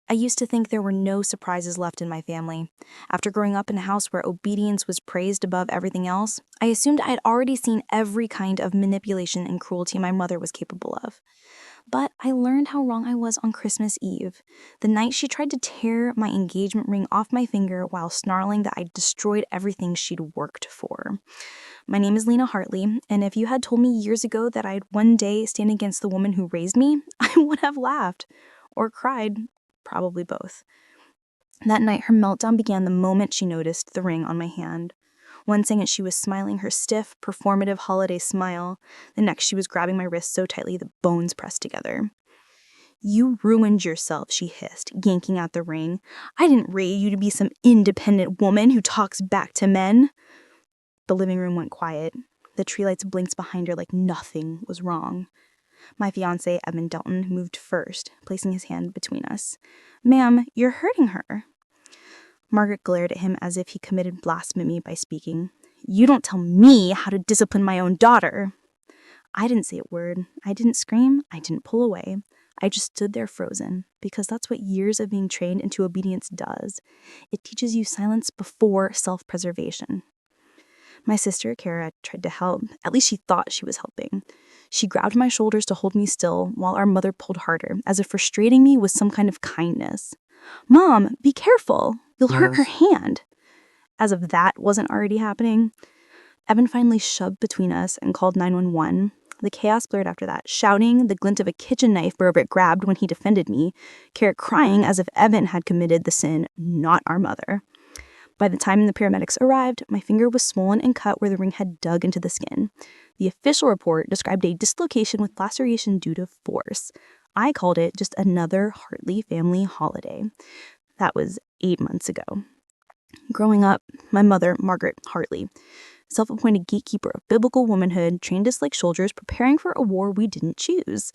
I used to think there were no surprises left in my family. After growing up in a house where obedience was praised above everything else, I assumed I had already seen every kind of manipulation and cruelty my mother was capable of. But I learned how wrong I was on Christmas Eve, the night she tried to tear my engagement ring off my finger while snarling that I'd destroyed everything she'd worked for. My name is Lena Hartley, and if you had told me years ago that I'd one day stand against the woman who raised me, I would have laughed or cried. Probably both. That night, her meltdown began the moment she noticed the ring on my hand. One second, she was smiling her stiff, performative holiday smile. The next, she was grabbing my wrist so tightly the bones pressed together. "You ruined yourself," she hissed, yanking out the ring. "I didn't raise you to be some independent woman who talks back to men." The living room went quiet. The tree lights blinked behind her like nothing was wrong. My fiancé, Evan Delton, moved first, placing his hand between us. "Ma'am, you're hurting her." Margaret glared at him as if he committed blasphemy by speaking. "You don't tell me how to discipline my own daughter." I didn't say a word. I didn't scream. I didn't pull away. I just stood there frozen, because that's what years of being trained into obedience does. It teaches you silence before self-preservation. My sister, Kara, tried to help. At least she thought she was helping. She grabbed my shoulders to hold me still, while our mother pulled harder, as if frustrating me was some kind of kindness. "Mom, be careful. You'll hurt her hand." As if that wasn't already happening. Evan finally shoved between us and called 911. The chaos blurred after that, shouting, the glint of a kitchen knife wherever it grabbed when he defended me, Kara crying as if Evan had committed the sin, not our mother. By the time the paramedics arrived, my finger was swollen and cut where the ring had dug into the skin. The official report described a dislocation with laceration due to force. I called it just another Hartley family holiday. That was 8 months ago. Growing up, my mother, Margaret Hartley, self-appointed gatekeeper of biblical womanhood, trained us like soldiers preparing for a war we didn't choose.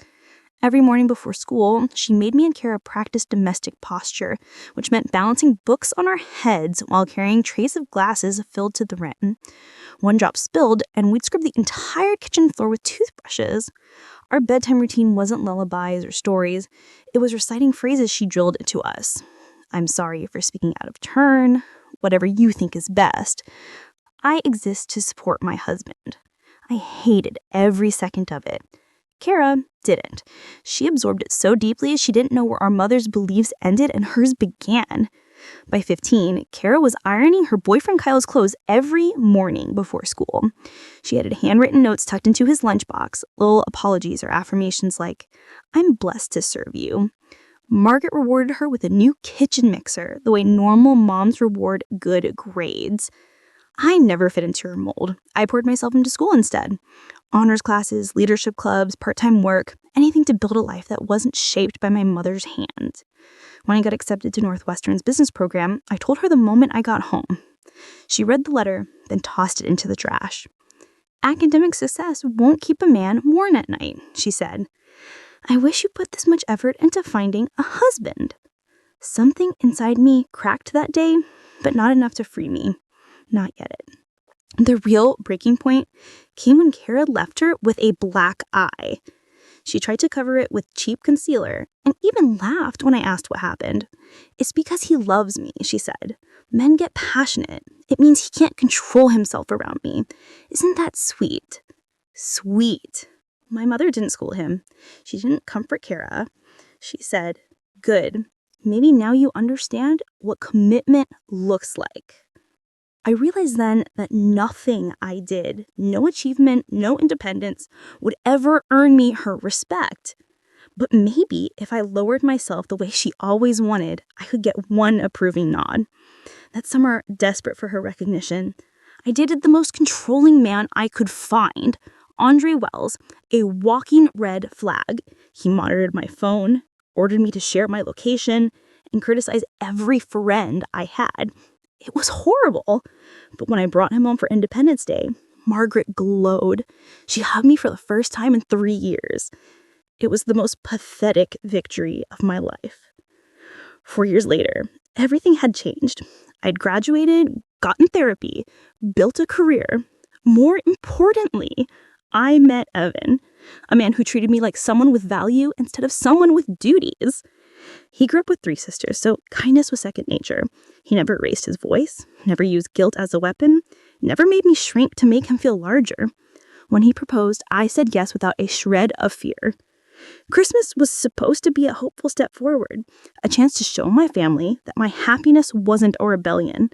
Every morning before school, she made me and Kara practice domestic posture, which meant balancing books on our heads while carrying trays of glasses filled to the rim. One drop spilled, and we'd scrub the entire kitchen floor with toothbrushes. Our bedtime routine wasn't lullabies or stories. It was reciting phrases she drilled into us. "I'm sorry for speaking out of turn," "whatever you think is best." I exist to support my husband. I hated every second of it. Kara didn't. She absorbed it so deeply she didn't know where our mother's beliefs ended and hers began. By 15, Kara was ironing her boyfriend Kyle's clothes every morning before school. She had handwritten notes tucked into his lunchbox, little apologies or affirmations like, "I'm blessed to serve you." Margaret rewarded her with a new kitchen mixer, the way normal moms reward good grades. I never fit into her mold. I poured myself into school instead. Honors classes, leadership clubs, part-time work, anything to build a life that wasn't shaped by my mother's hand. When I got accepted to Northwestern's business program, I told her the moment I got home. She read the letter, then tossed it into the trash. "Academic success won't keep a man warm at night," she said. "I wish you put this much effort into finding a husband." Something inside me cracked that day, but not enough to free me. Not yet. The real breaking point came when Kara left her with a black eye. She tried to cover it with cheap concealer and even laughed when I asked what happened. "It's because he loves me," she said. "Men get passionate. It means he can't control himself around me. Isn't that sweet?" Sweet. My mother didn't school him. She didn't comfort Kara. She said, "Good. Maybe now you understand what commitment looks like." I realized then that nothing I did, no achievement, no independence, would ever earn me her respect. But maybe if I lowered myself the way she always wanted, I could get one approving nod. That summer, desperate for her recognition, I dated the most controlling man I could find, Andre Wells, a walking red flag. He monitored my phone, ordered me to share my location, and criticized every friend I had. It was horrible. But when I brought him home for Independence Day, Margaret glowed. She hugged me for the first time in 3 years. It was the most pathetic victory of my life. 4 years later, everything had changed. I'd graduated, gotten therapy, built a career. More importantly, I met Evan, a man who treated me like someone with value instead of someone with duties. He grew up with 3 sisters, so kindness was second nature. He never raised his voice, never used guilt as a weapon, never made me shrink to make him feel larger. When he proposed, I said yes without a shred of fear. Christmas was supposed to be a hopeful step forward, a chance to show my family that my happiness wasn't a rebellion.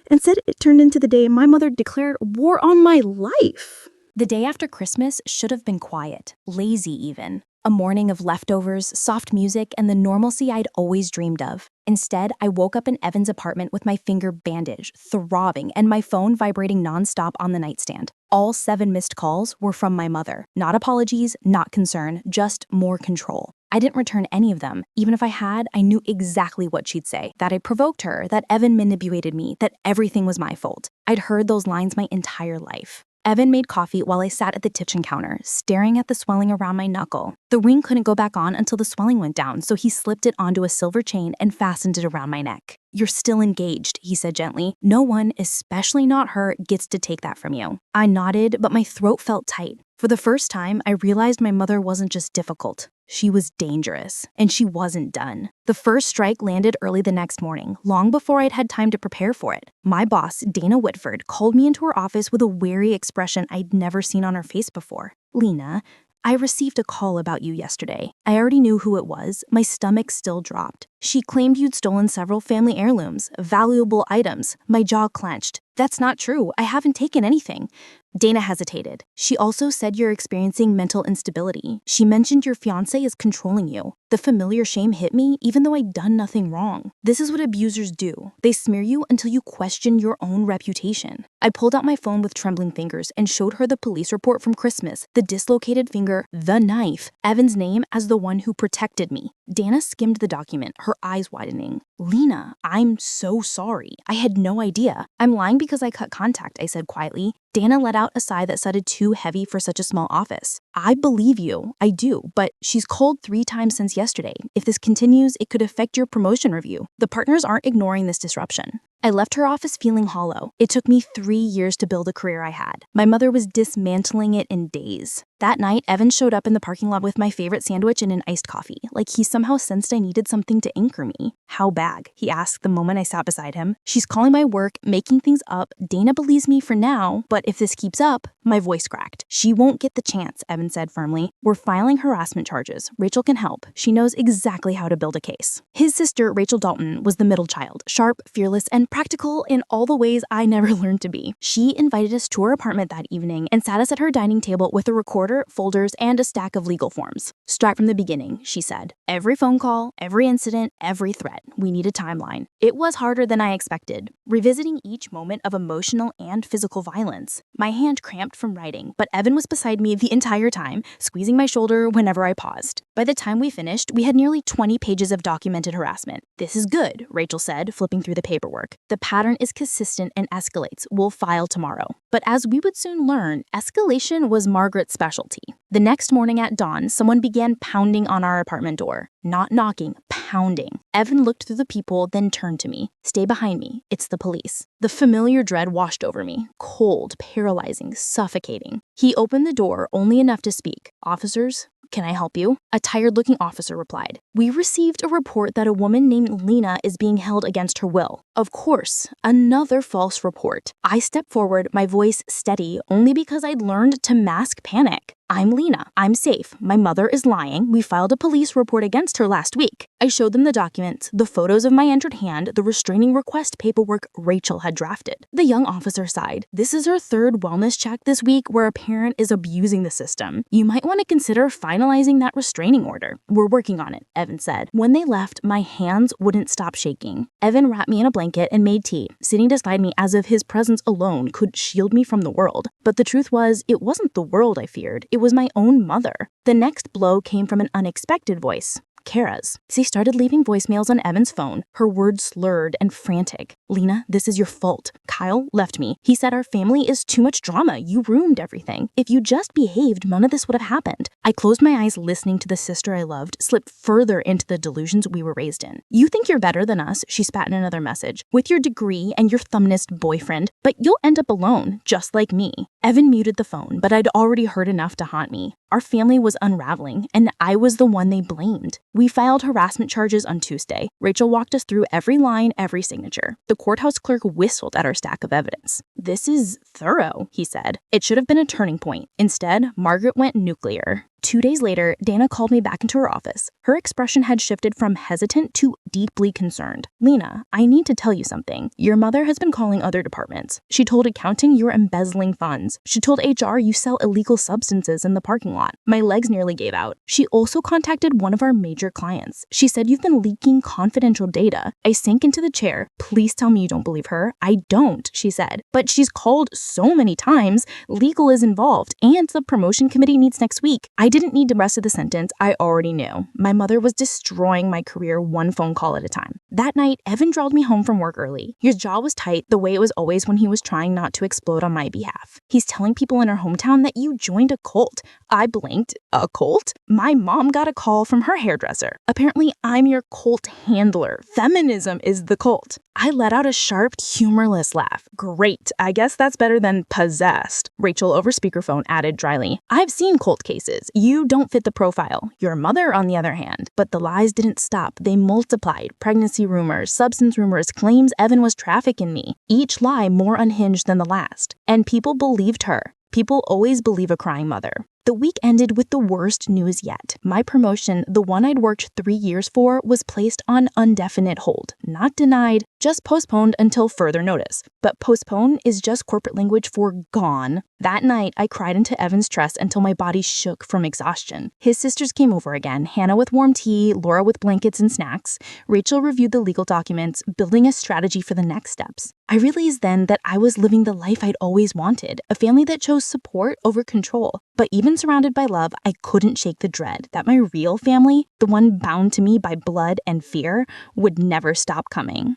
Instead, it turned into the day my mother declared war on my life. The day after Christmas should have been quiet, lazy even. A morning of leftovers, soft music, and the normalcy I'd always dreamed of. Instead, I woke up in Evan's apartment with my finger bandaged, throbbing, and my phone vibrating nonstop on the nightstand. All 7 missed calls were from my mother. Not apologies, not concern, just more control. I didn't return any of them. Even if I had, I knew exactly what she'd say. That I provoked her, that Evan manipulated me, that everything was my fault. I'd heard those lines my entire life. Evan made coffee while I sat at the kitchen counter, staring at the swelling around my knuckle. The ring couldn't go back on until the swelling went down, so he slipped it onto a silver chain and fastened it around my neck. "You're still engaged," he said gently. "No one, especially not her, gets to take that from you." I nodded, but my throat felt tight. For the first time, I realized my mother wasn't just difficult. She was dangerous, and she wasn't done. The first strike landed early the next morning, long before I'd had time to prepare for it. My boss, Dana Whitford, called me into her office with a wary expression I'd never seen on her face before. "Lena, I received a call about you yesterday. I already knew who it was. My stomach still dropped. She claimed you'd stolen several family heirlooms, valuable items." My jaw clenched. "That's not true. I haven't taken anything." Dana hesitated. "She also said you're experiencing mental instability. She mentioned your fiancé is controlling you." The familiar shame hit me, even though I'd done nothing wrong. This is what abusers do. They smear you until you question your own reputation. I pulled out my phone with trembling fingers and showed her the police report from Christmas, the dislocated finger, the knife, Evan's name as the one who protected me. Dana skimmed the document, her eyes widening. "Lena, I'm so sorry. I had no idea. I'm lying because I cut contact," I said quietly. Dana let out a sigh that sounded too heavy for such a small office. "I believe you. I do. But she's called 3 times since yesterday. If this continues, it could affect your promotion review. The partners aren't ignoring this disruption." I left her office feeling hollow. It took me 3 years to build a career I had. My mother was dismantling it in days. That night, Evan showed up in the parking lot with my favorite sandwich and an iced coffee, like he somehow sensed I needed something to anchor me. "How bag?" he asked the moment I sat beside him. "She's calling my work, making things up. Dana believes me for now, but if this keeps up..." My voice cracked. "She won't get the chance," Evan said firmly. "We're filing harassment charges. Rachel can help. She knows exactly how to build a case." His sister, Rachel Dalton, was the middle child, sharp, fearless, and practical in all the ways I never learned to be. She invited us to her apartment that evening and sat us at her dining table with a recorder, folders, and a stack of legal forms. "Start from the beginning," she said. "Every phone call, every incident, every threat. We need a timeline." It was harder than I expected, revisiting each moment of emotional and physical violence. My hand cramped from writing, but Evan was beside me the entire time, squeezing my shoulder whenever I paused. By the time we finished, we had nearly 20 pages of documented harassment. "This is good," Rachel said, flipping through the paperwork. "The pattern is consistent and escalates. We'll file tomorrow." But as we would soon learn, escalation was Margaret's specialty. The next morning at dawn, someone began pounding on our apartment door. Not knocking, pounding. Evan looked through the peephole, then turned to me. "Stay behind me. It's the police." The familiar dread washed over me. Cold, paralyzing, suffocating. He opened the door only enough to speak. "Officers, can I help you?" A tired-looking officer replied. "We received a report that a woman named Lena is being held against her will." Of course, another false report. I stepped forward, my voice steady, only because I'd learned to mask panic. "I'm Lena. I'm safe. My mother is lying. We filed a police report against her last week." I showed them the documents, the photos of my injured hand, the restraining request paperwork Rachel had drafted. The young officer sighed. "This is her 3rd wellness check this week where a parent is abusing the system. You might want to consider finalizing that restraining order." "We're working on it," Evan said. When they left, my hands wouldn't stop shaking. Evan wrapped me in a blanket and made tea, sitting beside me as if his presence alone could shield me from the world. But the truth was, it wasn't the world I feared. It was my own mother. The next blow came from an unexpected voice. Kara's. She started leaving voicemails on Evan's phone, her words slurred and frantic. "Lena, this is your fault. Kyle left me. He said our family is too much drama. You ruined everything. If you just behaved, none of this would have happened." I closed my eyes listening to the sister I loved slip further into the delusions we were raised in. "You think you're better than us," she spat in another message, "with your degree and your thumbnist boyfriend, but you'll end up alone, just like me." Evan muted the phone, but I'd already heard enough to haunt me. Our family was unraveling, and I was the one they blamed. We filed harassment charges on Tuesday. Rachel walked us through every line, every signature. The courthouse clerk whistled at our stack of evidence. "This is thorough," he said. "It should have been a turning point. Instead, Margaret went nuclear." 2 days later, Dana called me back into her office. Her expression had shifted from hesitant to deeply concerned. "Lena, I need to tell you something. Your mother has been calling other departments. She told accounting you're embezzling funds. She told HR you sell illegal substances in the parking lot." My legs nearly gave out. "She also contacted one of our major clients. She said you've been leaking confidential data." I sank into the chair. "Please tell me you don't believe her." "I don't," she said. "But she's called so many times. Legal is involved, and the promotion committee meets next week." I didn't need the rest of the sentence. I already knew. My mother was destroying my career one phone call at a time. That night, Evan drove me home from work early. His jaw was tight, the way it was always when he was trying not to explode on my behalf. "He's telling people in our hometown that you joined a cult." I blinked. "A cult?" "My mom got a call from her hairdresser. Apparently, I'm your cult handler. Feminism is the cult." I let out a sharp, humorless laugh. "Great. I guess that's better than possessed." Rachel over speakerphone added dryly, "I've seen cult cases. You don't fit the profile. Your mother, on the other hand." But the lies didn't stop. They multiplied. Pregnancy rumors, substance rumors, claims Evan was trafficking me. Each lie more unhinged than the last. And people believed her. People always believe a crying mother. The week ended with the worst news yet. My promotion, the one I'd worked 3 years for, was placed on indefinite hold. Not denied, just postponed until further notice. But postpone is just corporate language for gone. That night, I cried into Evan's chest until my body shook from exhaustion. His sisters came over again, Hannah with warm tea, Laura with blankets and snacks. Rachel reviewed the legal documents, building a strategy for the next steps. I realized then that I was living the life I'd always wanted, a family that chose support over control. But even surrounded by love, I couldn't shake the dread that my real family, the one bound to me by blood and fear, would never stop coming.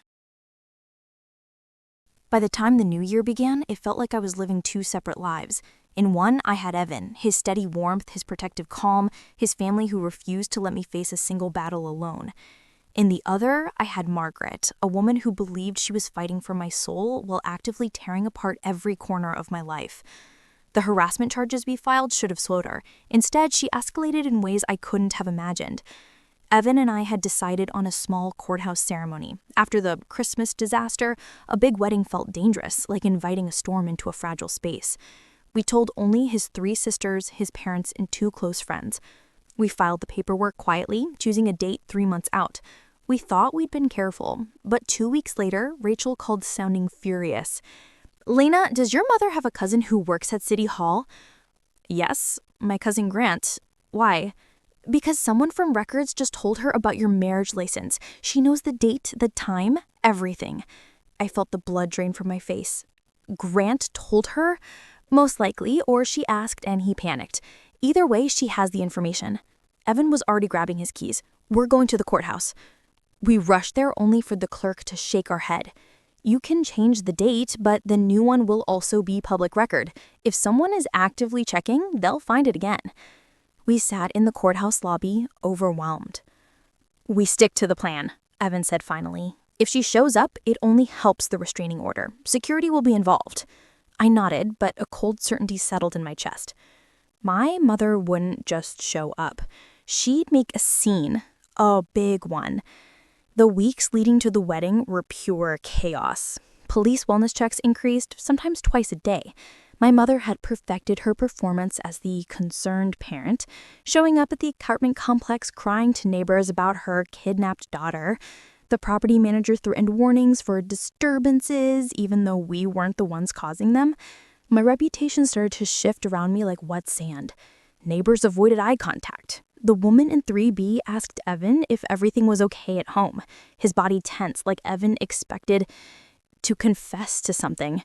By the time the new year began, it felt like I was living 2 separate lives. In one, I had Evan, his steady warmth, his protective calm, his family who refused to let me face a single battle alone. In the other, I had Margaret, a woman who believed she was fighting for my soul while actively tearing apart every corner of my life. The harassment charges we filed should have slowed her. Instead, she escalated in ways I couldn't have imagined. Evan and I had decided on a small courthouse ceremony. After the Christmas disaster, a big wedding felt dangerous, like inviting a storm into a fragile space. We told only his 3 sisters, his parents, and 2 close friends. We filed the paperwork quietly, choosing a date 3 months out. We thought we'd been careful, but 2 weeks later, Rachel called sounding furious. "Lena, does your mother have a cousin who works at City Hall?" "Yes, my cousin Grant." "Why?" "Because someone from records just told her about your marriage license. She knows the date, the time, everything." I felt the blood drain from my face. Grant told her? Most likely, or she asked and he panicked. Either way, she has the information. Evan was already grabbing his keys. "We're going to the courthouse." We rushed there only for the clerk to shake our head. "You can change the date, but the new one will also be public record. If someone is actively checking, they'll find it again." We sat in the courthouse lobby, overwhelmed. "We stick to the plan," Evan said finally. "If she shows up, it only helps the restraining order. Security will be involved." I nodded, but a cold certainty settled in my chest. My mother wouldn't just show up. She'd make a scene, a big one. The weeks leading to the wedding were pure chaos. Police wellness checks increased, sometimes twice a day. My mother had perfected her performance as the concerned parent, showing up at the apartment complex crying to neighbors about her kidnapped daughter. The property manager threatened warnings for disturbances, even though we weren't the ones causing them. My reputation started to shift around me like wet sand. Neighbors avoided eye contact. The woman in 3B asked Evan if everything was okay at home, his body tense like Evan expected to confess to something.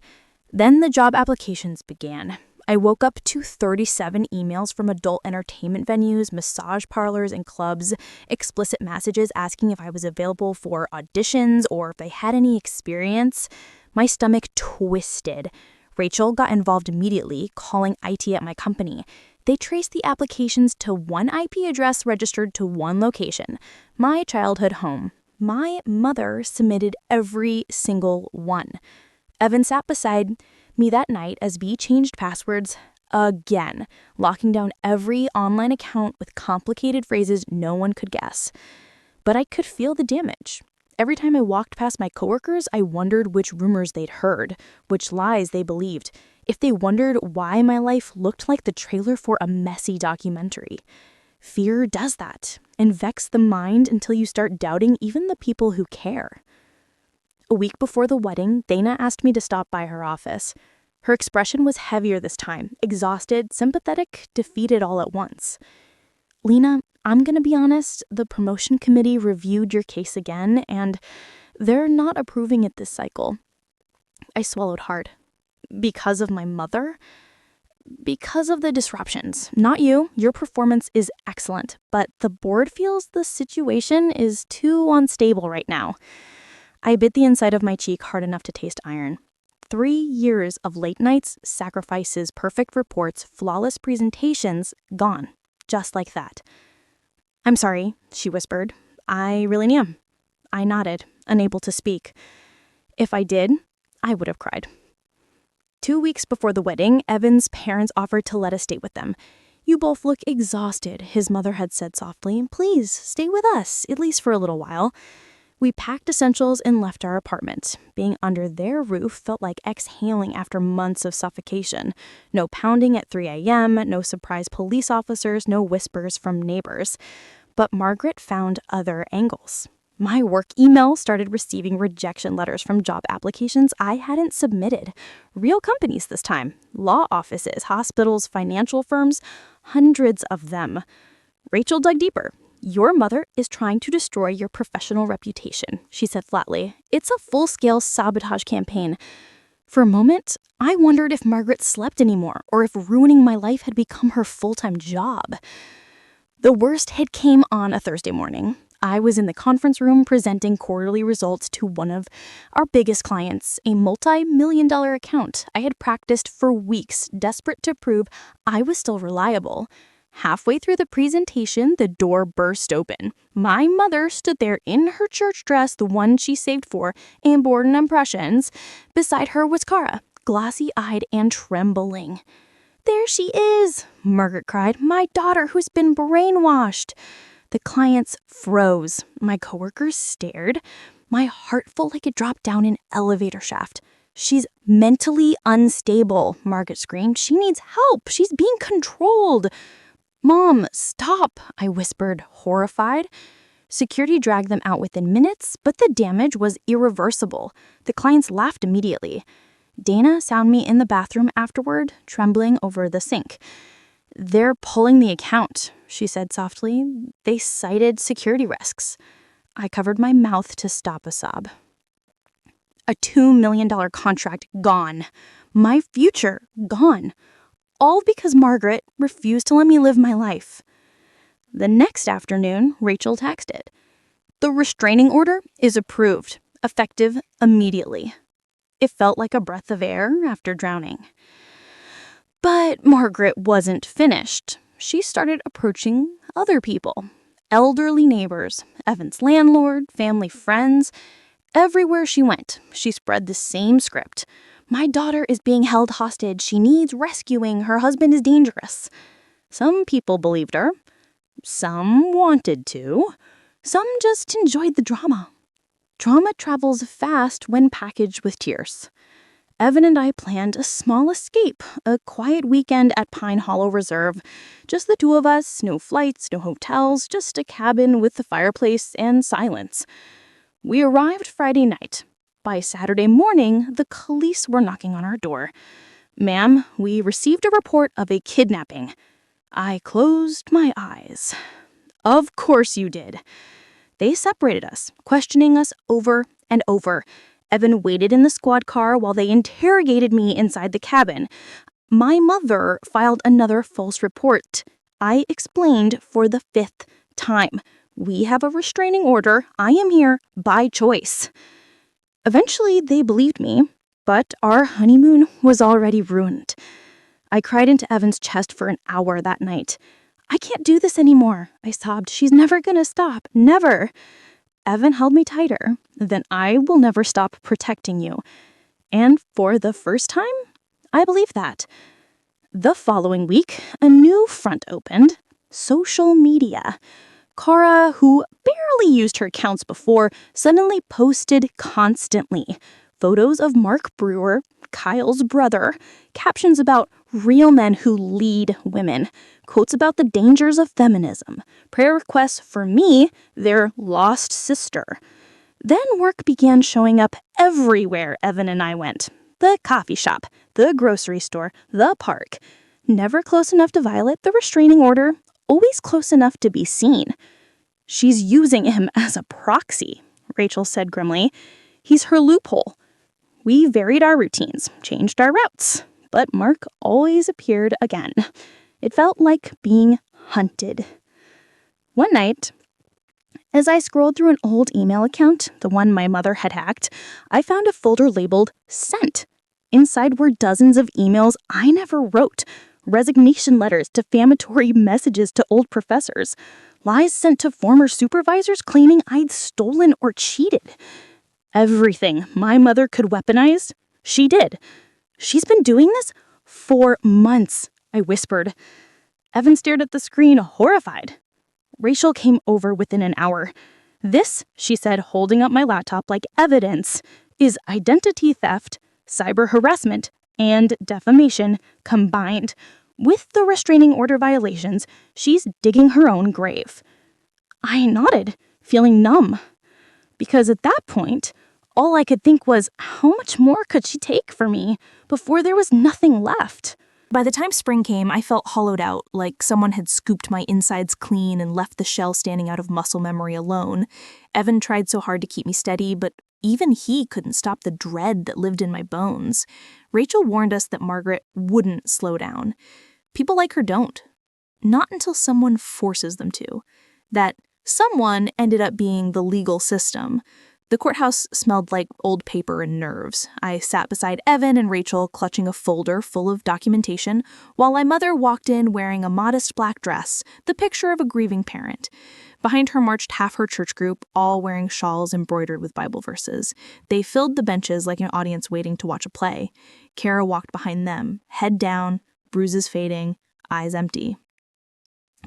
Then the job applications began. I woke up to 37 emails from adult entertainment venues, massage parlors, and clubs, explicit messages asking if I was available for auditions or if I had any experience. My stomach twisted. Rachel got involved immediately, calling AITA at my company. They traced the applications to one IP address registered to one location, my childhood home. My mother submitted every single one. Evan sat beside me that night as B changed passwords. again, locking down every online account with complicated phrases no one could guess. But I could feel the damage. Every time I walked past my coworkers, I wondered which rumors they'd heard, which lies they believed, if they wondered why my life looked like the trailer for a messy documentary. Fear does that, infects the mind until you start doubting even the people who care. A week before the wedding, Dana asked me to stop by her office. Her expression was heavier this time, exhausted, sympathetic, defeated all at once. "Lena, I'm going to be honest, the promotion committee reviewed your case again, and they're not approving it this cycle." I swallowed hard. Because of my mother? Because of the disruptions. Not you. Your performance is excellent, but the board feels the situation is too unstable right now. I bit the inside of my cheek hard enough to taste iron. 3 years of late nights, sacrifices, perfect reports, flawless presentations, gone. Just like that. "I'm sorry," she whispered. "I really am." I nodded, unable to speak. If I did, I would have cried. 2 weeks before the wedding, Evan's parents offered to let us stay with them. "You both look exhausted," his mother had said softly. "Please, stay with us, at least for a little while." We packed essentials and left our apartment. Being under their roof felt like exhaling after months of suffocation. No pounding at 3 a.m., no surprise police officers, no whispers from neighbors. But Margaret found other angles. My work email started receiving rejection letters from job applications I hadn't submitted. Real companies this time. Law offices, hospitals, financial firms, hundreds of them. Rachel dug deeper. "Your mother is trying to destroy your professional reputation," she said flatly. "It's a full-scale sabotage campaign." For a moment, I wondered if Margaret slept anymore or if ruining my life had become her full-time job. The worst hit came on a Thursday morning. I was in the conference room presenting quarterly results to one of our biggest clients, a multi-million-dollar account I had practiced for weeks, desperate to prove I was still reliable. Halfway through the presentation, the door burst open. My mother stood there in her church dress, the one she saved for Important Impressions. Beside her was Cara, glossy-eyed and trembling. "There she is," Margaret cried, "my daughter who's been brainwashed." The clients froze. My coworkers stared. My heart felt like it dropped down an elevator shaft. "She's mentally unstable," Margaret screamed. "She needs help. She's being controlled." "Mom, stop," I whispered, horrified. Security dragged them out within minutes, but the damage was irreversible. The clients laughed immediately. Dana found me in the bathroom afterward, trembling over the sink. "They're pulling the account," she said softly. "They cited security risks." I covered my mouth to stop a sob. A $2 million contract gone. My future gone. All because Margaret refused to let me live my life. The next afternoon, Rachel texted, "The restraining order is approved, effective immediately." It felt like a breath of air after drowning. But Margaret wasn't finished. She started approaching other people. Elderly neighbors, Evan's landlord, family friends. Everywhere she went, she spread the same script. "My daughter is being held hostage. She needs rescuing. Her husband is dangerous." Some people believed her. Some wanted to. Some just enjoyed the drama. Drama travels fast when packaged with tears. Evan and I planned a small escape, a quiet weekend at Pine Hollow Reserve. Just the two of us, no flights, no hotels, just a cabin with a fireplace and silence. We arrived Friday night. By Saturday morning, the police were knocking on our door. "Ma'am, we received a report of a kidnapping." I closed my eyes. Of course you did. They separated us, questioning us over and over. Evan waited in the squad car while they interrogated me inside the cabin. My mother filed another false report. I explained for the 5th time. "We have a restraining order. I am here by choice." Eventually, they believed me, but our honeymoon was already ruined. I cried into Evan's chest for an hour that night. "I can't do this anymore," I sobbed. "She's never gonna stop. Never." Evan held me tighter. "Then I will never stop protecting you." And for the first time, I believed that. The following week, a new front opened: social media. Kara, who barely used her accounts before, suddenly posted constantly. Photos of Mark Brewer, Kyle's brother, captions about real men who lead women, quotes about the dangers of feminism, prayer requests for me, their lost sister. Then work began showing up everywhere Evan and I went. The coffee shop, the grocery store, the park. Never close enough to violate the restraining order, always close enough to be seen. She's using him as a proxy, Rachel said grimly. He's her loophole. We varied our routines, changed our routes, but Mark always appeared again. It felt like being hunted. One night, as I scrolled through an old email account, the one my mother had hacked, I found a folder labeled Sent. Inside were dozens of emails I never wrote, resignation letters, defamatory messages to old professors, lies sent to former supervisors claiming I'd stolen or cheated. Everything my mother could weaponize, she did. She's been doing this for months, I whispered. Evan stared at the screen, horrified. Rachel came over within an hour. This, she said, holding up my laptop like evidence, is identity theft, cyber harassment, and defamation combined. With the restraining order violations, she's digging her own grave. I nodded, feeling numb. Because at that point, all I could think was, how much more could she take from me before there was nothing left? By the time spring came, I felt hollowed out, like someone had scooped my insides clean and left the shell standing out of muscle memory alone. Evan tried so hard to keep me steady, but even he couldn't stop the dread that lived in my bones. Rachel warned us that Margaret wouldn't slow down. People like her don't. Not until someone forces them to. That someone ended up being the legal system. The courthouse smelled like old paper and nerves. I sat beside Evan and Rachel, clutching a folder full of documentation, while my mother walked in wearing a modest black dress, the picture of a grieving parent. Behind her marched half her church group, all wearing shawls embroidered with Bible verses. They filled the benches like an audience waiting to watch a play. Kara walked behind them, head down, bruises fading, eyes empty.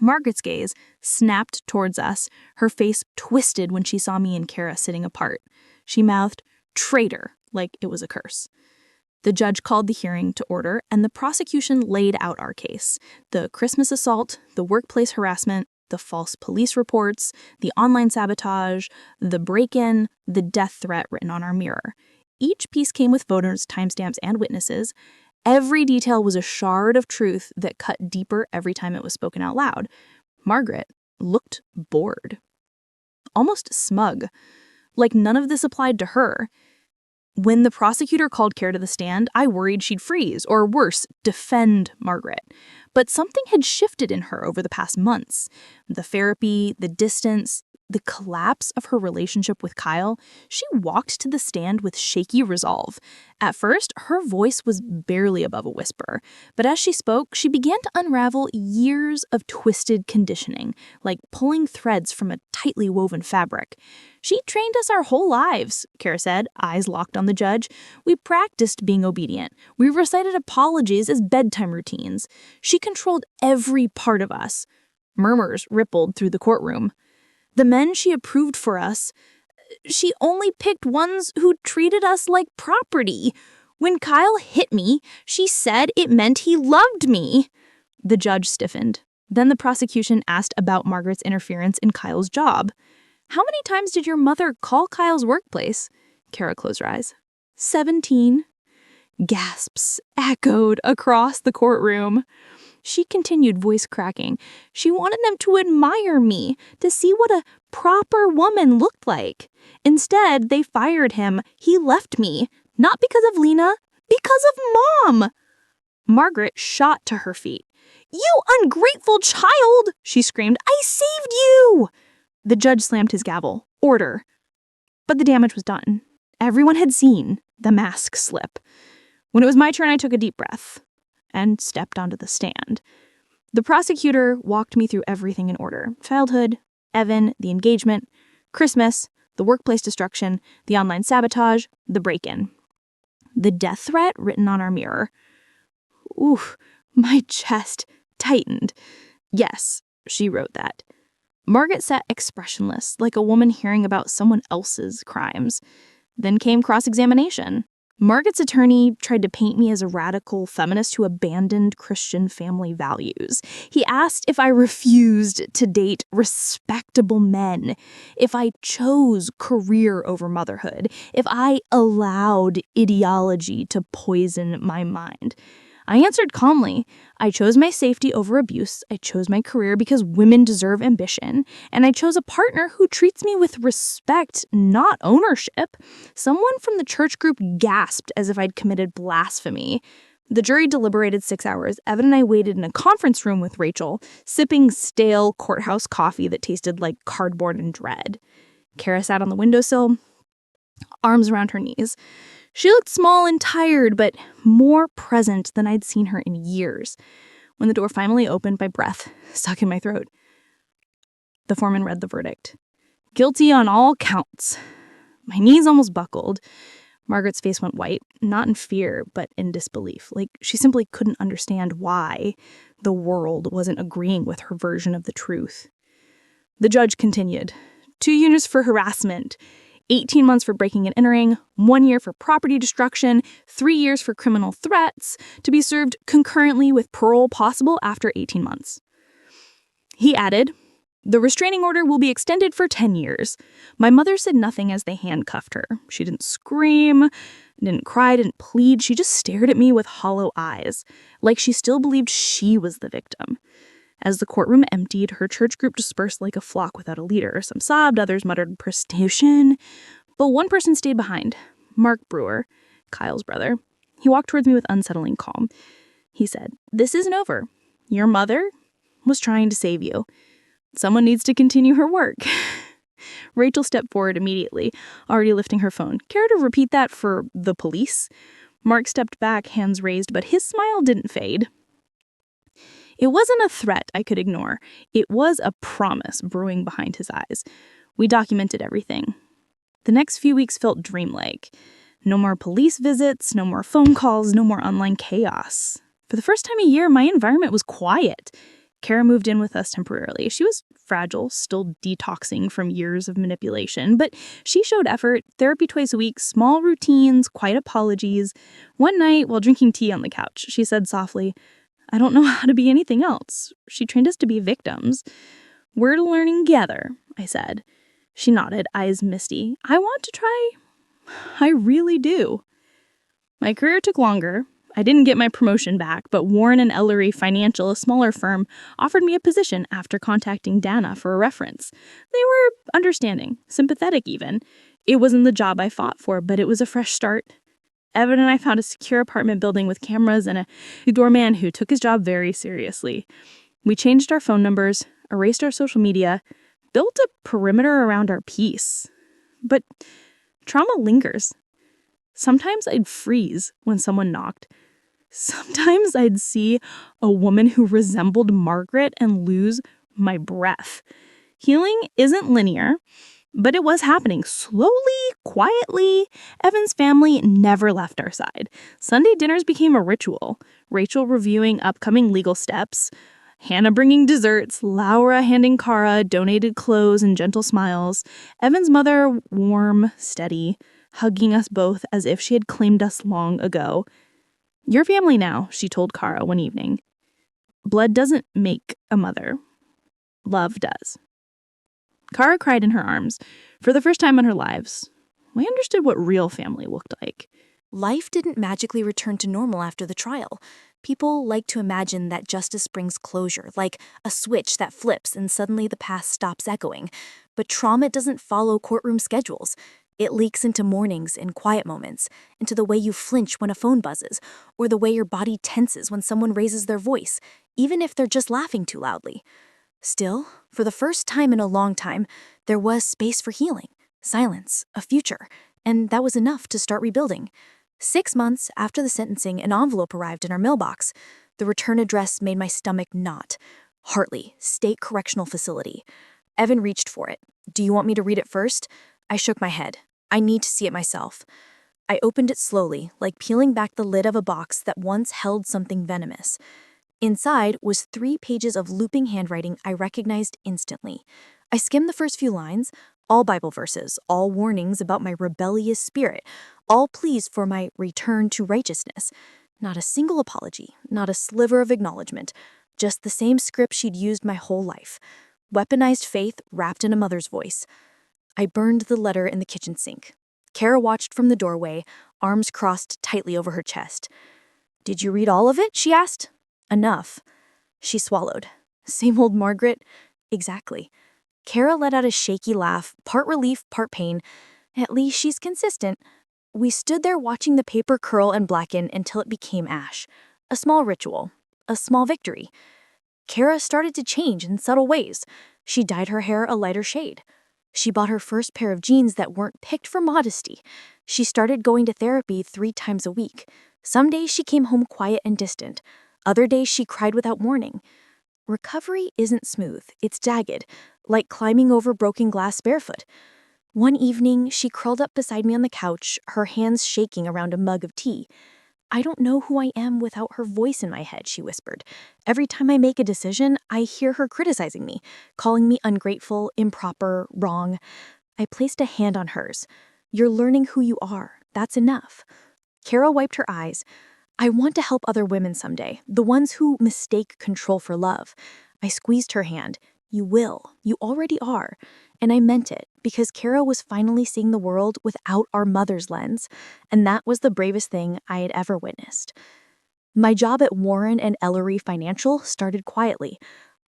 Margaret's gaze snapped towards us, her face twisted when she saw me and Kara sitting apart. She mouthed, "Traitor," like it was a curse. The judge called the hearing to order, and the prosecution laid out our case. The Christmas assault, the workplace harassment, the false police reports, the online sabotage, the break-in, the death threat written on our mirror. Each piece came with voters, timestamps, and witnesses. Every detail was a shard of truth that cut deeper every time it was spoken out loud. Margaret looked bored, almost smug, like none of this applied to her. When the prosecutor called Kara to the stand, I worried she'd freeze, or worse, defend Margaret. But something had shifted in her over the past months. The therapy, the distance, the collapse of her relationship with Kyle. She walked to the stand with shaky resolve. At first, her voice was barely above a whisper, but as she spoke, she began to unravel years of twisted conditioning, like pulling threads from a tightly woven fabric. "She trained us our whole lives," Kara said, eyes locked on the judge. "We practiced being obedient. We recited apologies as bedtime routines. She controlled every part of us." Murmurs rippled through the courtroom. "The men she approved for us, she only picked ones who treated us like property. When Kyle hit me, she said it meant he loved me." The judge stiffened. Then the prosecution asked about Margaret's interference in Kyle's job. "How many times did your mother call Kyle's workplace?" Kara closed her eyes. 17. Gasps echoed across the courtroom. She continued, voice cracking. "She wanted them to admire me, to see what a proper woman looked like. Instead, they fired him. He left me. Not because of Lena, because of Mom." Margaret shot to her feet. "You ungrateful child!" she screamed. "I saved you!" The judge slammed his gavel. Order. But the damage was done. Everyone had seen the mask slip. When it was my turn, I took a deep breath and stepped onto the stand. The prosecutor walked me through everything in order. Childhood, Evan, the engagement, Christmas, the workplace destruction, the online sabotage, the break-in. The death threat written on our mirror. Oof, My chest tightened. Yes, she wrote that. Margaret sat expressionless, like a woman hearing about someone else's crimes. Then came cross-examination. Margaret's attorney tried to paint me as a radical feminist who abandoned Christian family values. He asked if I refused to date respectable men, if I chose career over motherhood, if I allowed ideology to poison my mind. I answered calmly. I chose my safety over abuse. I chose my career because women deserve ambition. And I chose a partner who treats me with respect, not ownership. Someone from the church group gasped as if I'd committed blasphemy. The jury deliberated 6 hours. Evan and I waited in a conference room with Rachel, sipping stale courthouse coffee that tasted like cardboard and dread. Kara sat on the windowsill, arms around her knees. She looked small and tired, but more present than I'd seen her in years. When the door finally opened, my breath stuck in my throat. The foreman read the verdict. Guilty on all counts. My knees almost buckled. Margaret's face went white, not in fear, but in disbelief, like she simply couldn't understand why the world wasn't agreeing with her version of the truth. The judge continued. 2 years for harassment, 18 months for breaking and entering, 1 year for property destruction, 3 years for criminal threats, to be served concurrently with parole possible after 18 months. He added, the restraining order will be extended for 10 years. My mother said nothing as they handcuffed her. She didn't scream, didn't cry, didn't plead. She just stared at me with hollow eyes, like she still believed she was the victim. As the courtroom emptied, her church group dispersed like a flock without a leader. Some sobbed, others muttered prostitution. But one person stayed behind, Mark Brewer, Kyle's brother. He walked towards me with unsettling calm. He said, this isn't over. Your mother was trying to save you. Someone needs to continue her work. Rachel stepped forward immediately, already lifting her phone. Care to repeat that for the police? Mark stepped back, hands raised, but his smile didn't fade. It wasn't a threat I could ignore. It was a promise brewing behind his eyes. We documented everything. The next few weeks felt dreamlike. No more police visits, no more phone calls, no more online chaos. For the first time in a year, my environment was quiet. Kara moved in with us temporarily. She was fragile, still detoxing from years of manipulation, but she showed effort, therapy twice a week, small routines, quiet apologies. One night, while drinking tea on the couch, she said softly, I don't know how to be anything else. She trained us to be victims. We're learning together, I said. She nodded, eyes misty. I want to try. I really do. My career took longer. I didn't get my promotion back, but Warren and Ellery Financial, a smaller firm, offered me a position after contacting Dana for a reference. They were understanding, sympathetic even. It wasn't the job I fought for, but it was a fresh start. Evan and I found a secure apartment building with cameras and a doorman who took his job very seriously. We changed our phone numbers, erased our social media, built a perimeter around our peace. But trauma lingers. Sometimes I'd freeze when someone knocked. Sometimes I'd see a woman who resembled Margaret and lose my breath. Healing isn't linear, but it was happening slowly, quietly. Evan's family never left our side. Sunday dinners became a ritual. Rachel reviewing upcoming legal steps, Hannah bringing desserts, Laura handing Cara donated clothes and gentle smiles, Evan's mother warm, steady, hugging us both as if she had claimed us long ago. Your family now, she told Cara one evening. Blood doesn't make a mother. Love does. Cara cried in her arms. For the first time in her lives, we understood what real family looked like. Life didn't magically return to normal after the trial. People like to imagine that justice brings closure, like a switch that flips and suddenly the past stops echoing. But trauma doesn't follow courtroom schedules. It leaks into mornings and quiet moments, into the way you flinch when a phone buzzes, or the way your body tenses when someone raises their voice, even if they're just laughing too loudly. Still, for the first time in a long time, there was space for healing, silence, a future, and that was enough to start rebuilding. 6 months after the sentencing, an envelope arrived in our mailbox. The return address made my stomach knot. Hartley, State Correctional Facility. Evan reached for it. Do you want me to read it first? I shook my head. I need to see it myself. I opened it slowly, like peeling back the lid of a box that once held something venomous. Inside was 3 pages of looping handwriting I recognized instantly. I skimmed the first few lines, all Bible verses, all warnings about my rebellious spirit, all pleas for my return to righteousness. Not a single apology, not a sliver of acknowledgement, just the same script she'd used my whole life. Weaponized faith wrapped in a mother's voice. I burned the letter in the kitchen sink. Kara watched from the doorway, arms crossed tightly over her chest. "Did you read all of it?" she asked. "Enough." She swallowed. Same old Margaret? Exactly. Kara let out a shaky laugh, part relief, part pain. At least she's consistent. We stood there watching the paper curl and blacken until it became ash. A small ritual. A small victory. Kara started to change in subtle ways. She dyed her hair a lighter shade. She bought her first pair of jeans that weren't picked for modesty. She started going to therapy 3 times a week. Some days she came home quiet and distant. Other days she cried without warning. Recovery isn't smooth, it's jagged, like climbing over broken glass barefoot. One evening, she curled up beside me on the couch, her hands shaking around a mug of tea. "I don't know who I am without her voice in my head," she whispered. "Every time I make a decision, I hear her criticizing me, calling me ungrateful, improper, wrong." I placed a hand on hers. "You're learning who you are. That's enough." Carol wiped her eyes. "I want to help other women someday, the ones who mistake control for love." I squeezed her hand. "You will. You already are." And I meant it, because Kara was finally seeing the world without our mother's lens, and that was the bravest thing I had ever witnessed. My job at Warren and Ellery Financial started quietly.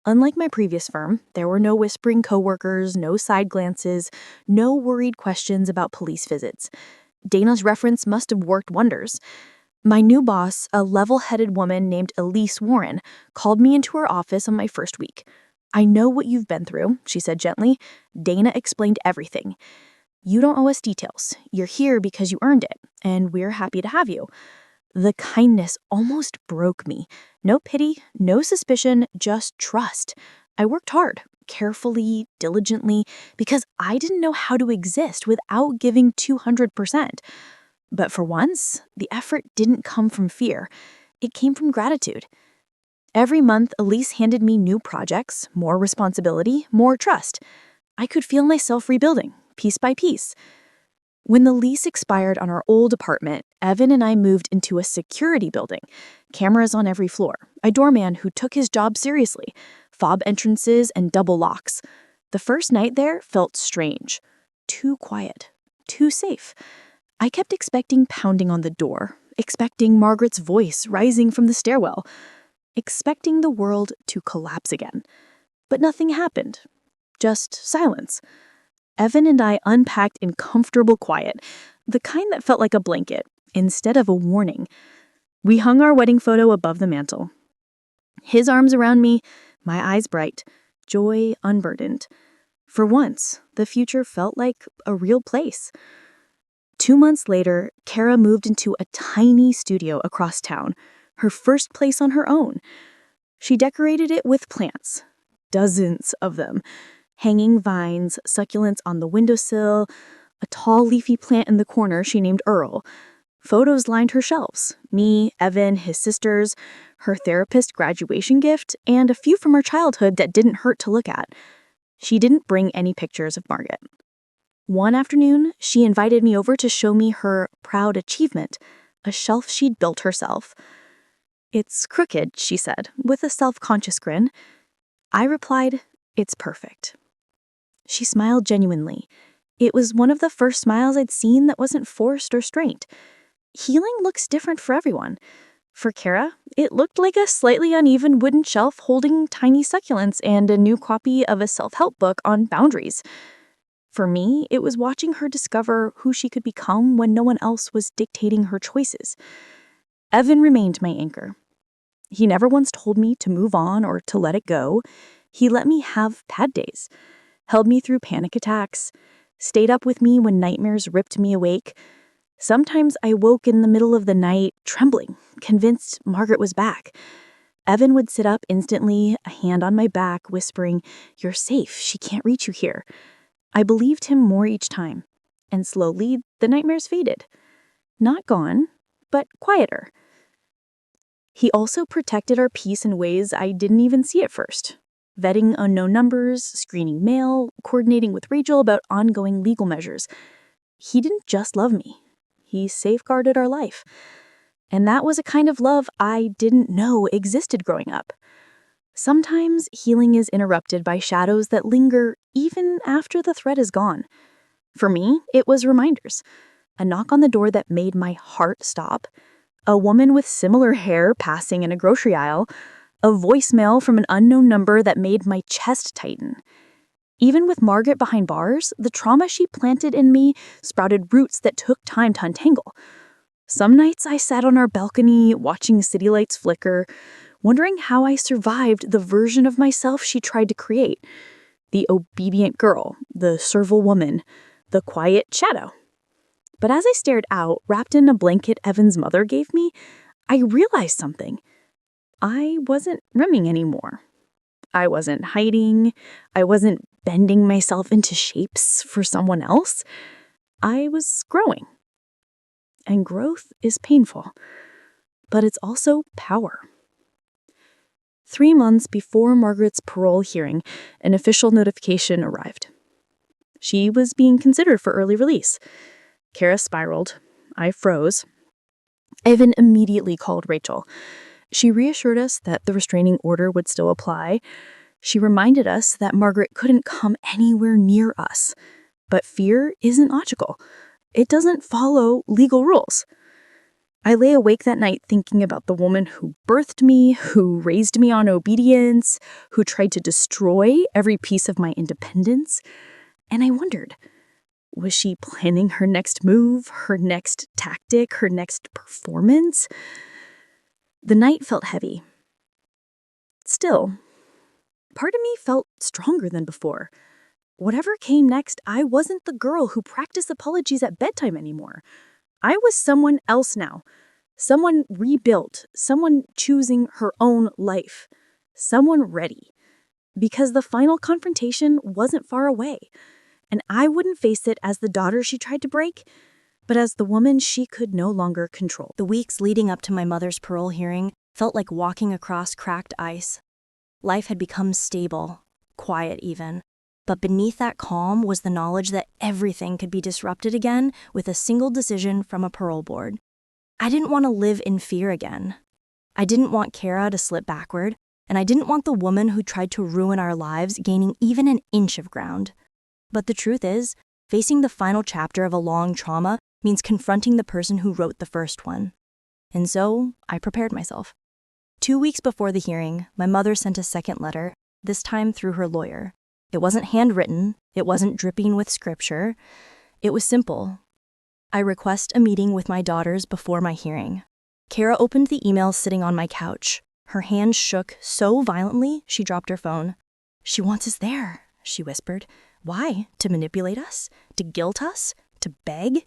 Unlike my previous firm, there were no whispering coworkers, no side glances, no worried questions about police visits. Dana's reference must have worked wonders. My new boss, a level-headed woman named Elise Warren, called me into her office on my first week. "I know what you've been through," she said gently. Dana explained everything. "You don't owe us details. You're here because you earned it, and we're happy to have you." The kindness almost broke me. No pity, no suspicion, just trust. I worked hard, carefully, diligently, because I didn't know how to exist without giving 200%. But for once, the effort didn't come from fear. It came from gratitude. Every month, Elise handed me new projects, more responsibility, more trust. I could feel myself rebuilding, piece by piece. When the lease expired on our old apartment, Evan and I moved into a security building. Cameras on every floor, a doorman who took his job seriously, fob entrances and double locks. The first night there felt strange. Too quiet, too safe. I kept expecting pounding on the door, expecting Margaret's voice rising from the stairwell, expecting the world to collapse again. But nothing happened. Just silence. Evan and I unpacked in comfortable quiet, the kind that felt like a blanket, instead of a warning. We hung our wedding photo above the mantel. His arms around me, my eyes bright, joy unburdened. For once, the future felt like a real place. 2 months later, Kara moved into a tiny studio across town, her first place on her own. She decorated it with plants, dozens of them, hanging vines, succulents on the windowsill, a tall leafy plant in the corner she named Earl. Photos lined her shelves, me, Evan, his sisters, her therapist graduation gift, and a few from her childhood that didn't hurt to look at. She didn't bring any pictures of Margaret. One afternoon, she invited me over to show me her proud achievement, a shelf she'd built herself. "It's crooked," she said, with a self-conscious grin. I replied, "It's perfect." She smiled genuinely. It was one of the first smiles I'd seen that wasn't forced or strained. Healing looks different for everyone. For Kara, it looked like a slightly uneven wooden shelf holding tiny succulents and a new copy of a self-help book on boundaries. For me, it was watching her discover who she could become when no one else was dictating her choices. Evan remained my anchor. He never once told me to move on or to let it go. He let me have bad days, held me through panic attacks, stayed up with me when nightmares ripped me awake. Sometimes I woke in the middle of the night, trembling, convinced Margaret was back. Evan would sit up instantly, a hand on my back, whispering, "You're safe, she can't reach you here." I believed him more each time, and slowly the nightmares faded. Not gone, but quieter. He also protected our peace in ways I didn't even see at first. Vetting unknown numbers, screening mail, coordinating with Rachel about ongoing legal measures. He didn't just love me. He safeguarded our life. And that was a kind of love I didn't know existed growing up. Sometimes healing is interrupted by shadows that linger even after the threat is gone. For me, it was reminders. A knock on the door that made my heart stop. A woman with similar hair passing in a grocery aisle. A voicemail from an unknown number that made my chest tighten. Even with Margaret behind bars, the trauma she planted in me sprouted roots that took time to untangle. Some nights I sat on our balcony watching city lights flicker, wondering how I survived the version of myself she tried to create. The obedient girl, the servile woman, the quiet shadow. But as I stared out, wrapped in a blanket Evan's mother gave me, I realized something. I wasn't running anymore. I wasn't hiding. I wasn't bending myself into shapes for someone else. I was growing. And growth is painful, but it's also power. 3 months before Margaret's parole hearing, an official notification arrived. She was being considered for early release. Kara spiraled. I froze. Evan immediately called Rachel. She reassured us that the restraining order would still apply. She reminded us that Margaret couldn't come anywhere near us. But fear isn't logical. It doesn't follow legal rules. I lay awake that night thinking about the woman who birthed me, who raised me on obedience, who tried to destroy every piece of my independence. And I wondered, was she planning her next move, her next tactic, her next performance? The night felt heavy. Still, part of me felt stronger than before. Whatever came next, I wasn't the girl who practiced apologies at bedtime anymore. I was someone else now. Someone rebuilt, someone choosing her own life, someone ready. Because the final confrontation wasn't far away. And I wouldn't face it as the daughter she tried to break, but as the woman she could no longer control. The weeks leading up to my mother's parole hearing felt like walking across cracked ice. Life had become stable, quiet even. But beneath that calm was the knowledge that everything could be disrupted again with a single decision from a parole board. I didn't want to live in fear again. I didn't want Kara to slip backward, and I didn't want the woman who tried to ruin our lives gaining even an inch of ground. But the truth is, facing the final chapter of a long trauma means confronting the person who wrote the first one. And so, I prepared myself. 2 weeks before the hearing, my mother sent a second letter, this time through her lawyer. It wasn't handwritten, it wasn't dripping with scripture. It was simple. I request a meeting with my daughters before my hearing. Kara opened the email sitting on my couch. Her hand shook so violently, she dropped her phone. "She wants us there," she whispered. "Why? To manipulate us? To guilt us? To beg?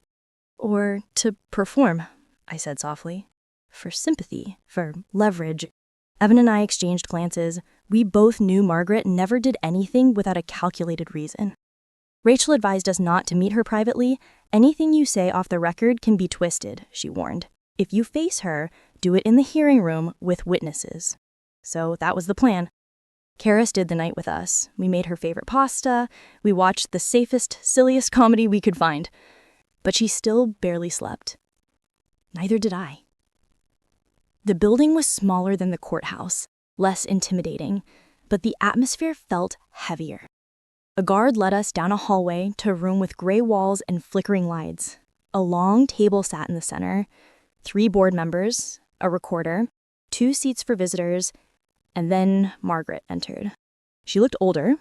Or to perform," I said softly. "For sympathy, for leverage." Evan and I exchanged glances. We both knew Margaret never did anything without a calculated reason. Rachel advised us not to meet her privately. "Anything you say off the record can be twisted," she warned. "If you face her, do it in the hearing room with witnesses." So that was the plan. Kara stayed the night with us. We made her favorite pasta. We watched the safest, silliest comedy we could find. But she still barely slept. Neither did I. The building was smaller than the courthouse, less intimidating, but the atmosphere felt heavier. A guard led us down a hallway to a room with gray walls and flickering lights. A long table sat in the center, 3 board members, a recorder, 2 seats for visitors, and then Margaret entered. She looked older,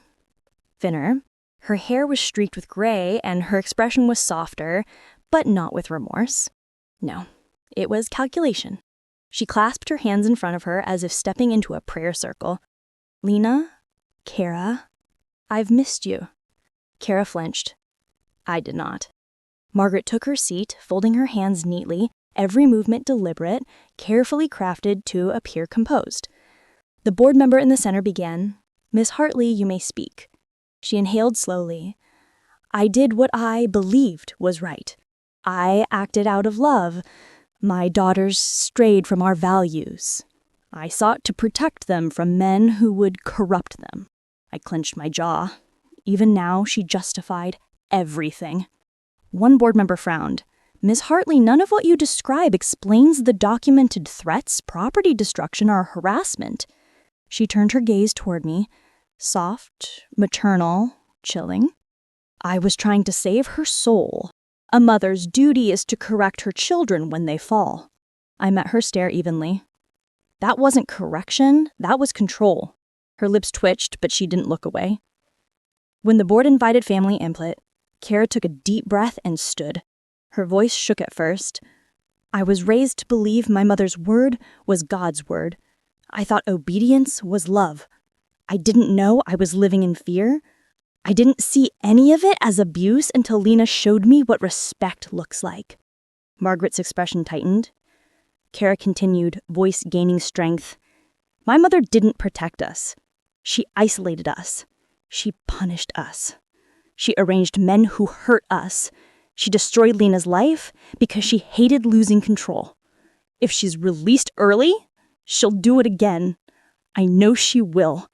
thinner. Her hair was streaked with gray, and her expression was softer, but not with remorse. No, it was calculation. She clasped her hands in front of her as if stepping into a prayer circle. "Lena, Kara, I've missed you." Kara flinched. I did not. Margaret took her seat, folding her hands neatly, every movement deliberate, carefully crafted to appear composed. The board member in the center began, "Miss Hartley, you may speak." She inhaled slowly. "I did what I believed was right. I acted out of love. My daughters strayed from our values. I sought to protect them from men who would corrupt them. I clenched my jaw. Even now, she justified everything. One board member frowned. Ms. Hartley, none of what you describe explains the documented threats, property destruction, or harassment. She turned her gaze toward me, soft, maternal, chilling. I was trying to save her soul. A mother's duty is to correct her children when they fall. I met her stare evenly. That wasn't correction, that was control. Her lips twitched, but she didn't look away. When the board invited family input, Kara took a deep breath and stood. Her voice shook at first. I was raised to believe my mother's word was God's word. I thought obedience was love. I didn't know I was living in fear. I didn't see any of it as abuse until Lena showed me what respect looks like. Margaret's expression tightened. Kara continued, voice gaining strength. My mother didn't protect us. She isolated us. She punished us. She arranged men who hurt us. She destroyed Lena's life because she hated losing control. If she's released early, she'll do it again. I know she will.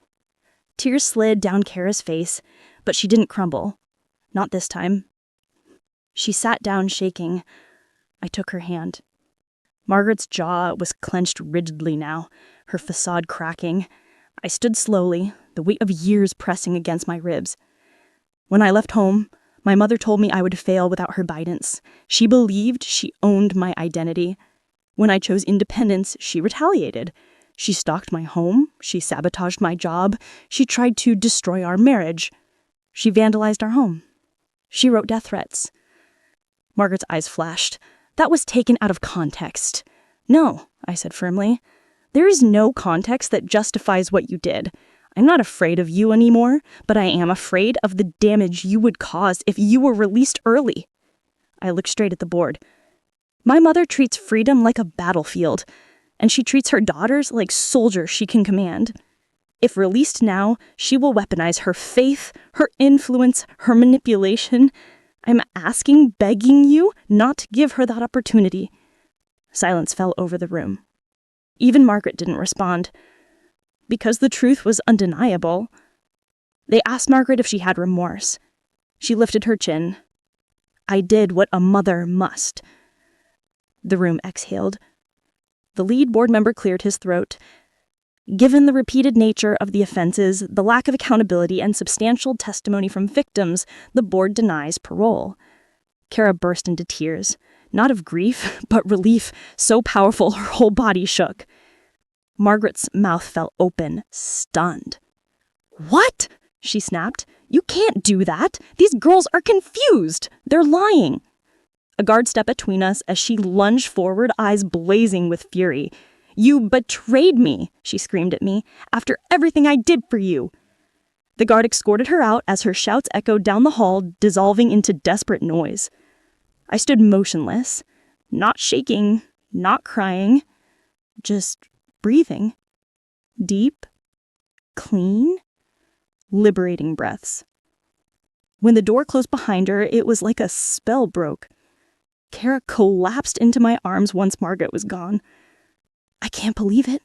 Tears slid down Kara's face, but she didn't crumble. Not this time. She sat down, shaking. I took her hand. Margaret's jaw was clenched rigidly now, her facade cracking. I stood slowly, the weight of years pressing against my ribs. When I left home, my mother told me I would fail without her guidance. She believed she owned my identity. When I chose independence, she retaliated. She stalked my home. She sabotaged my job. She tried to destroy our marriage. She vandalized our home. She wrote death threats. Margaret's eyes flashed. That was taken out of context. No, I said firmly. There is no context that justifies what you did. I'm not afraid of you anymore, but I am afraid of the damage you would cause if you were released early. I looked straight at the board. My mother treats freedom like a battlefield, and she treats her daughters like soldiers she can command. If released now, she will weaponize her faith, her influence, her manipulation. I'm asking, begging you not to give her that opportunity. Silence fell over the room. Even Margaret didn't respond. Because the truth was undeniable. They asked Margaret if she had remorse. She lifted her chin. I did what a mother must. The room exhaled. The lead board member cleared his throat. Given the repeated nature of the offenses, the lack of accountability, and substantial testimony from victims, the board denies parole. Kara burst into tears, not of grief, but relief, so powerful her whole body shook. Margaret's mouth fell open, stunned. What? She snapped. You can't do that. These girls are confused. They're lying. A guard stepped between us as she lunged forward, eyes blazing with fury. You betrayed me, she screamed at me, after everything I did for you. The guard escorted her out as her shouts echoed down the hall, dissolving into desperate noise. I stood motionless, not shaking, not crying, just breathing. Deep, clean, liberating breaths. When the door closed behind her, it was like a spell broke. Kara collapsed into my arms once Margaret was gone. I can't believe it.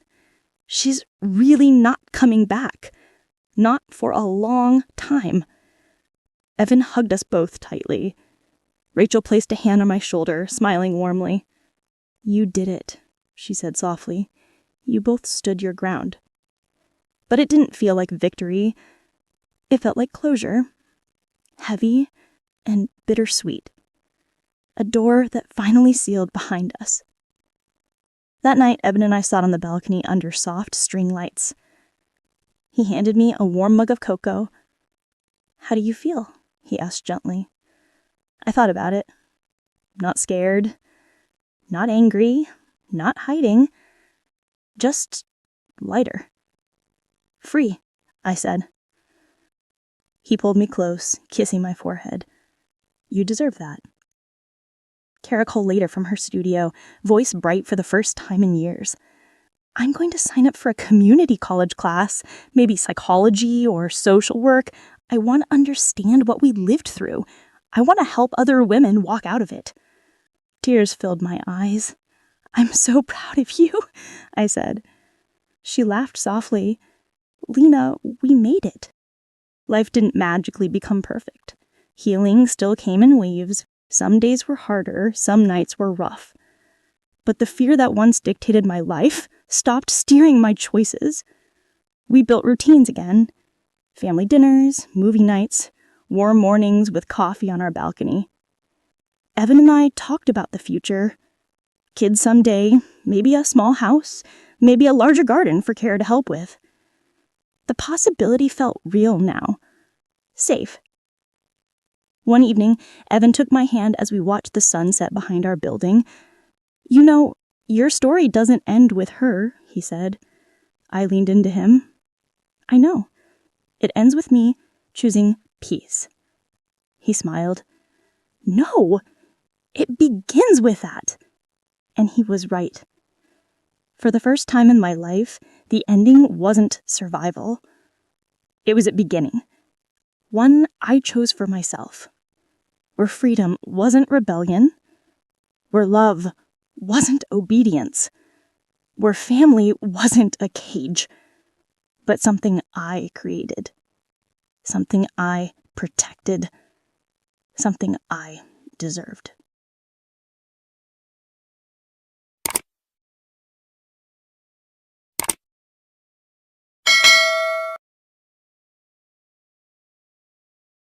She's really not coming back. Not for a long time. Evan hugged us both tightly. Rachel placed a hand on my shoulder, smiling warmly. You did it, she said softly. You both stood your ground. But it didn't feel like victory. It felt like closure. Heavy and bittersweet. A door that finally sealed behind us. That night, Evan and I sat on the balcony under soft string lights. He handed me a warm mug of cocoa. How do you feel? He asked gently. I thought about it. Not scared. Not angry. Not hiding. Just lighter. Free, I said. He pulled me close, kissing my forehead. You deserve that. Kara called later from her studio, voice bright for the first time in years. I'm going to sign up for a community college class, maybe psychology or social work. I want to understand what we lived through. I want to help other women walk out of it. Tears filled my eyes. I'm so proud of you, I said. She laughed softly. Lena, we made it. Life didn't magically become perfect. Healing still came in waves. Some days were harder, some nights were rough. But the fear that once dictated my life stopped steering my choices. We built routines again. Family dinners, movie nights, warm mornings with coffee on our balcony. Evan and I talked about the future. Kids someday, maybe a small house, maybe a larger garden for Kara to help with. The possibility felt real now. Safe. One evening, Evan took my hand as we watched the sun set behind our building. You know, your story doesn't end with her, he said. I leaned into him. I know. It ends with me choosing peace. He smiled. No, it begins with that. And he was right. For the first time in my life, the ending wasn't survival. It was a beginning. One I chose for myself. Where freedom wasn't rebellion. Where love wasn't obedience. Where family wasn't a cage. But something I created. Something I protected. Something I deserved.